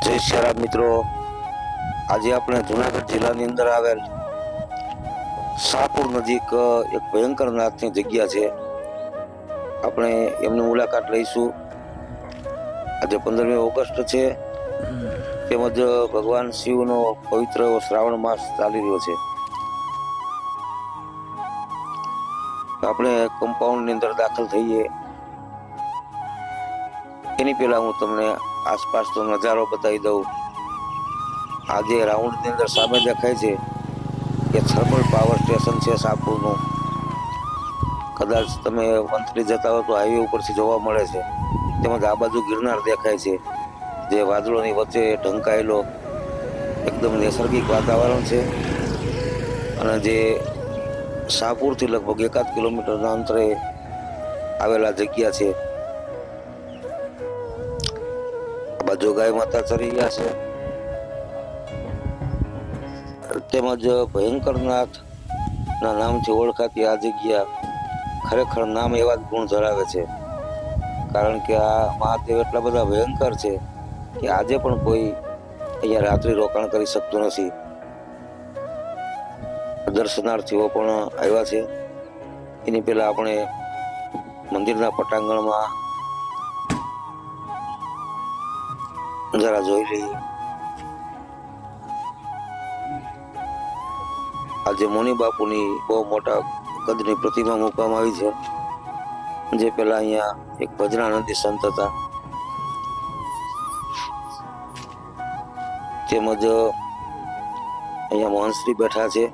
જય શ્રી રામ મિત્રો, આજે આપણે જુનાગઢ જિલ્લાની અંદર આવેલ શાહપુર નજીક એક ભયંકર નાથની જગ્યા છે. આપણે એમની મુલાકાત લઈશું. આજે 15મી ઓગસ્ટ છે, તેમજ ભગવાન શિવનો પવિત્ર શ્રાવણ માસ ચાલી રહ્યો છે. આપણે કમ્પાઉન્ડની અંદર દાખલ થઈએ એની પહેલા હું તમને આસપાસનો નજારો બતાવી દઉં. આજે રાઉન્ડની અંદર સામે દેખાય છે એ થર્મલ પાવર સ્ટેશન છે શાહપુરનું. કદાચ તમે વંથલી જતા હો તો હાઈવે ઉપરથી જોવા મળે છે. તેમજ આ બાજુ ગિરનાર દેખાય છે, જે વાદળોની વચ્ચે ઢંકાયેલો એકદમ નૈસર્ગિક વાતાવરણ છે. અને જે શાહપુરથી લગભગ 1 કિલોમીટરના અંતરે આવેલા જગ્યા છે. આ બાજુ ગાય માતા ચરી રહ્યા છે. તેમજ ભયંકરનાથ ના નામથી ઓળખાતી આ જગ્યા ખરેખર નામ એવા જ ગુણ ધરાવે છે. કારણ કે આ મહાદેવ એટલા બધા ભયંકર છે કે આજે પણ કોઈ અહીંયા રાત્રિ રોકાણ કરી શકતું નથી. દર્શનાર્થીઓ પણ આવ્યા છે. એની પહેલા આપણે મંદિરના પટાંગણમાં જરા જોઈ લઈએ. આજે મુનિ બાપુની બહુ મોટા કદની પ્રતિમા મૂકવામાં આવી છે. જે પેલા અહીંયા એક ભજરાનંદી સંત હતા. તેમજ અહીંયા મોહનશ્રી બેઠા છે.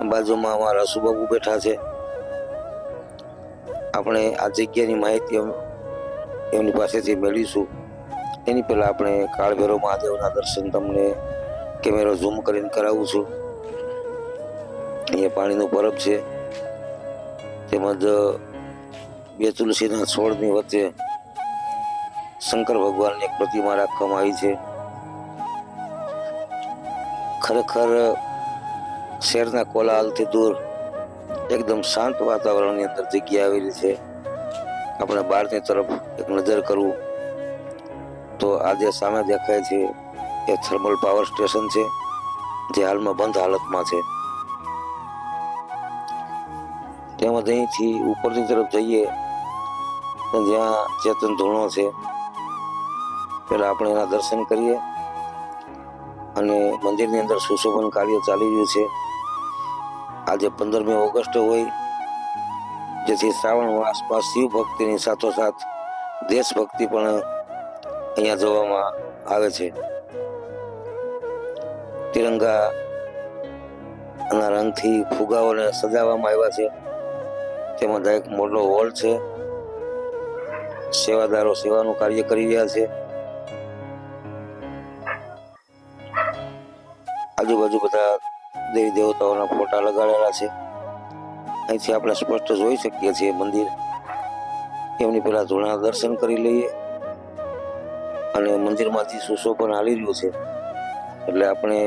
બાજુમાં અમારા રસુબાબુ બેઠા છે. આપણે આ જગ્યાની માહિતી એમની પાસેથી મેળવીશું. એની પહેલા આપણે કાળભૈરવ મહાદેવના દર્શન તમને કેમેરો ઝૂમ કરીને કરાવું છું. અહીંયા પાણીનો પરબ છે. તેમજ 2 તુલસીના છોડની વચ્ચે શંકર ભગવાનની એક પ્રતિમા રાખવામાં આવી છે. ખરેખર શહેરના કોલાહલથી દૂર એકદમ શાંત વાતાવરણની અંદર જગ્યા આવેલી છે. આપણે બહારની તરફ એક નજર કરવું તો આજે સામે દેખાય છે એ થર્મલ પાવર સ્ટેશન છે, જે હાલમાં બંધ હાલતમાં છે. તેમજ અહીંથી ઉપરની તરફ જઈએ જ્યાં ચેતન ધૂણો છે, પહેલા આપણે એના દર્શન કરીએ. અને મંદિરની અંદર સુશોભન કાર્ય ચાલી રહ્યું છે. આજે 15મી ઓગસ્ટ હોય, જેથી શ્રાવણ માસમાં શિવ ભક્તિની સાથોસાથ દેશભક્તિ પણ અહીંયા જોવામાં આવે છે. તિરંગાના રંગથી ફુગાઓને સજાવવામાં આવ્યા છે. તેમાં એક મોટો હોલ છે. સેવાદારો સેવાનું કાર્ય કરી રહ્યા છે. આજુબાજુ બધા દેવી દેવતાઓના ફોટા લગાડેલા છે. અહીંથી આપણે સ્પષ્ટ જોઈ શકીએ છીએ મંદિર. એમની પહેલા ધૂળના દર્શન કરી લઈએ. અને મંદિરમાંથી સુશોભન હાલી રહ્યું છે, એટલે આપણે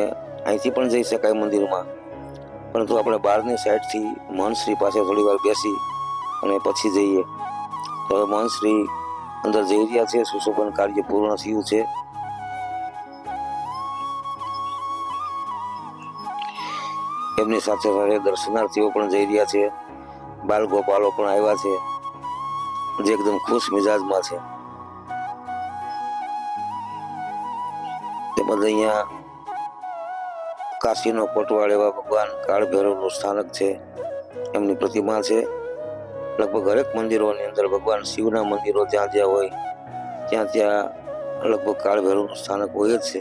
અહીંથી પણ જઈ શકાય મંદિરમાં. પરંતુ આપણે બહારની સાઈડથી મહંતશ્રી પાસે થોડી વાર બેસી અને પછી જઈએ. તો હવે મહંતશ્રી અંદર જઈ રહ્યા છે. સુશોભન કાર્ય પૂર્ણ થયું છે. એમની સાથે સાથે દર્શનાર્થીઓ પણ જઈ રહ્યા છે. બાલ ગોપાલો પણ આવ્યા છે, જે એકદમ ખુશ મિજાજમાં છે. તેમજ અહીંયા કાશીનો કોટવાળ એવા ભગવાન કાળભૈરવનું સ્થાનક છે. એમની પ્રતિમા છે. લગભગ હરેક મંદિરોની અંદર ભગવાન શિવના મંદિરો જ્યાં જ્યાં હોય ત્યાં લગભગ કાળભૈરવનું સ્થાનક હોય જ છે.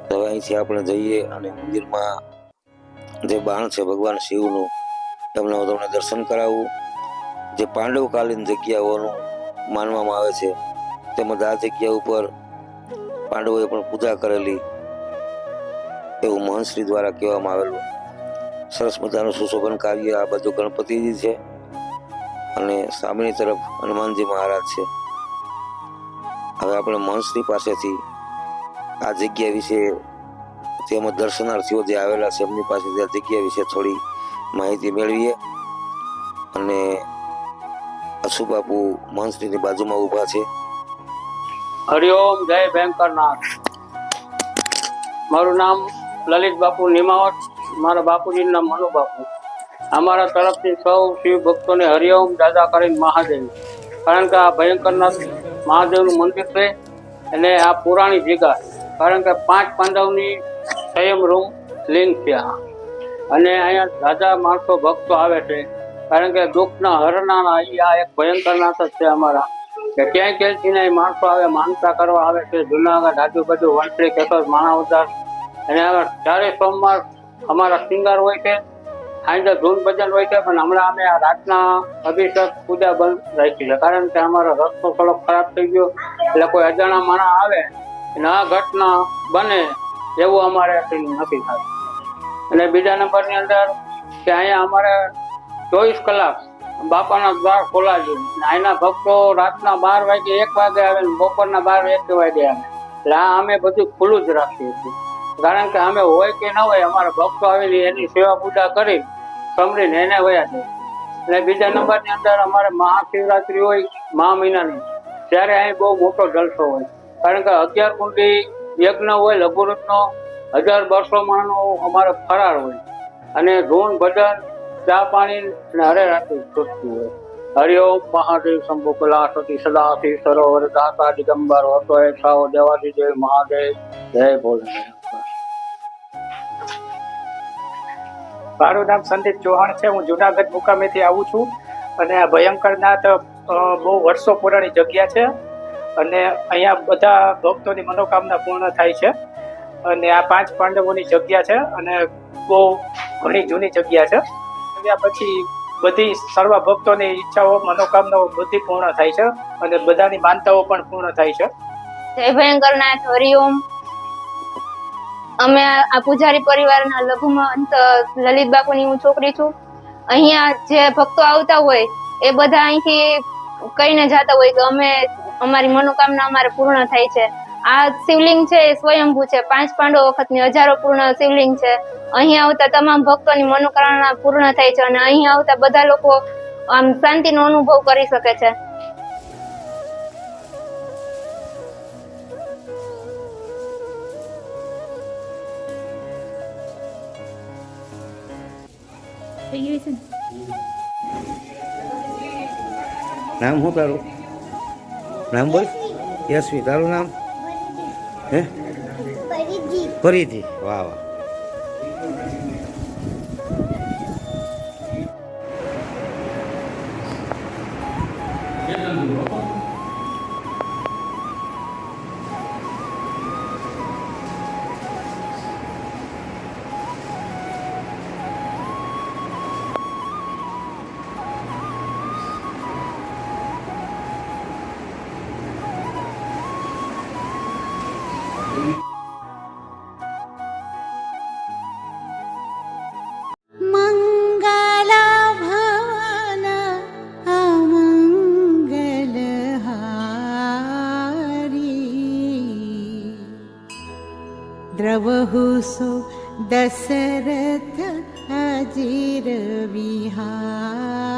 હવે અહીંથી આપણે જઈએ અને મંદિરમાં જે બાણ છે ભગવાન શિવનું, એમને હું તમને દર્શન કરાવું. જે પાંડવકાલીન જગ્યાઓનું માનવામાં આવે છે. તેમજ આ જગ્યા ઉપર પાંડવોએ પણ પૂજા કરેલી એવું મહંતશ્રી દ્વારા કહેવામાં આવેલું. સરસ મજાનું સુશોભન કાર્ય. આ બાજુ ગણપતિજી છે અને સામેની તરફ હનુમાનજી મહારાજ છે. હવે આપણે મહંતશ્રી પાસેથી આ જગ્યા વિશે તેમજ દર્શનાર્થીઓ જે આવેલા છે એમની પાસેથી આ જગ્યા વિશે થોડી માહિતી મેળવીએ અને અશુબાપુ મહંતશ્રીની બાજુમાં ઊભા છે. હરિઓમ, જય ભયંકરનાથ. મારું નામ લલિત બાપુ નિમાવત, મારા બાપુજીનું નામ મનુ બાપુ. અમારા તરફથી સૌ શિવ ભક્તોને હરિઓમ દાદા કરીને મહાદેવ. કારણ કે આ ભયંકરનાથ મહાદેવનું મંદિર છે અને આ પુરાણી જગ્યા, કારણ કે 5 પાંડવની સંયમ રૂમ લિંગ છે આ. અને અહીંયા રાજા માણસો ભક્તો આવે છે, કારણ કે દુઃખના હરનારા આ એક ભયંકરનાથ જ છે અમારા. કે ક્યાંય ક્યાંયથી ને માણસો આવે, માનતા કરવા આવે છે. જુનાગઢ આજુબાજુ વંટલી, કેશોદ, માણાવદર અને ચારે સોમવાર અમારા શિંગાર હોય છે, સાંજે ધૂન ભજન હોય છે. પણ હમણાં અમે આ રાતના અભિષેક પૂજા બંધ રાખી છે, કારણ કે અમારો રસ્તો થોડો ખરાબ થઈ ગયો, એટલે કોઈ અજાણા માણસ આવે અને આ ઘટના બને એવું અમારે નથી થતું. અને બીજા નંબરની અંદર કે અહીંયા અમારે 24 કલાક બાપાના દ્વાર ખોલા છે. અહીંના ભક્તો રાતના 12 વાગે 1 વાગે આવે ને બપોરના 12-1 વાગે આવે. એટલે આ અમે બધું ખુલ્લું જ રાખીએ છીએ, કારણ કે અમે હોય કે ના હોય અમારા ભક્તો આવીને એની સેવા પૂજા કરી સમરીને એને વયા જાય. અને બીજા નંબરની અંદર અમારે મહાશિવરાત્રી હોય મહા મહિનાની, ત્યારે અહીં બહુ મોટો જલસો હોય, કારણ કે 11 કુંડી યજ્ઞ હોય લઘુરૂપનો, 1200 માણનો અમારે ફરાર હોય અને ધૂન ભજન ચા પાણી અને હરે રાત્રિ સૃષ્ટિ હોય. હરિઓમ મહાદેવ શંભુ કલાસતી સદાથી સરોવર દાતા દિગંબર હતો એ સાવ દેવાદી દેવ મહાદેવ. જય ભોલેનાથ. મારું નામ સંદીપ ચૌહાણ છે. હું જુનાગઢ મુકામેથી આવું છું અને આ ભયંકરનાથ બહુ વર્ષો પુરાણી જગ્યા છે અને અહીંયા બધા ભક્તોની મનોકામના પૂર્ણ થાય છે. અને આ 5 પાંડવોની જગ્યા છે અને બહુ ઘણી જૂની જગ્યા છે. ત્યાં પછી બધી સર્વ ભક્તોની ઈચ્છાઓ મનોકામનાઓ બધી પૂર્ણ થાય છે અને બધાની માનતાઓ પણ પૂર્ણ થાય છે. જય ભયંકરનાથ. હરિઓમ. અમે આ પૂજારી પરિવારના લઘુમંત લલિત બાપુની હું છોકરી છું. અહીંયા જે ભક્તો આવતા હોય એ બધા અહીંથી કહીને જતા હોય કે અમે અમારી મનોકામના અમારે પૂર્ણ થાય છે. આ શિવલિંગ છે એ સ્વયંભૂ છે. 5 પાંડવો વખતની હજારો પૂર્ણ શિવલિંગ છે. અહીં આવતા તમામ ભક્તોની મનોકામના પૂર્ણ થાય છે અને અહીં આવતા બધા લોકો આમ શાંતિનો અનુભવ કરી શકે છે. નામ શું તારું? નામ બોલ. યશવી. તારું નામ? હે? ફરીથી. વાહ વાહ. द्रवहु सो दशरथ अजिर विहारी